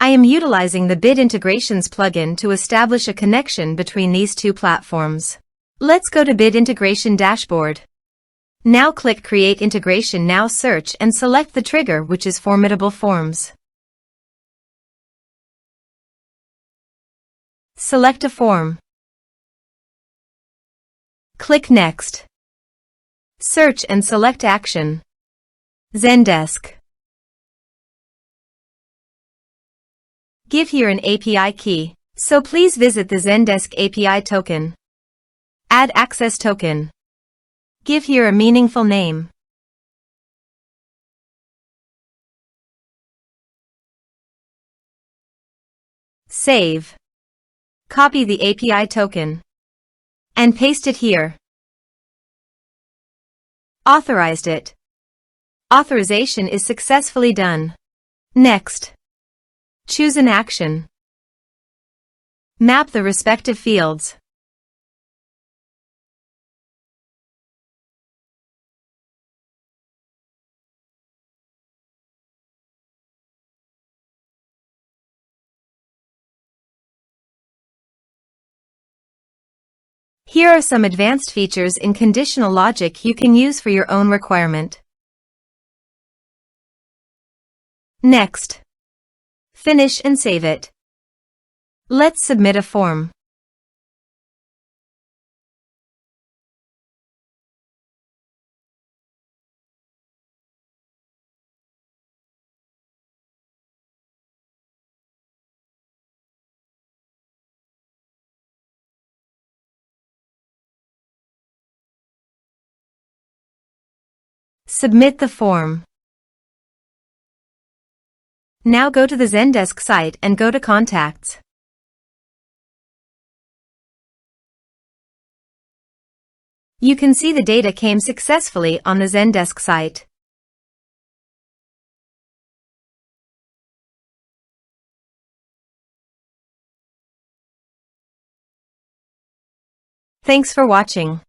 I am utilizing the Bit Integrations plugin to establish a connection between these two platforms. Let's go to Bit Integration Dashboard. Now click Create Integration. Now search and select the trigger, which is Formidable Forms. Select a form. Click Next. Search and select Action. Zendesk. Give here an API key, so please visit the Zendesk API token. Add access token. Give here a meaningful name. Save. Copy the API token and paste it here. Authorized it. Authorization is successfully done. Next. Choose an action. Map the respective fields. Here are some advanced features in conditional logic you can use for your own requirement. Next. Finish and save it. Let's submit a form. Submit the form. Now go to the Zendesk site and go to Contacts. You can see the data came successfully on the Zendesk site. Thanks for watching.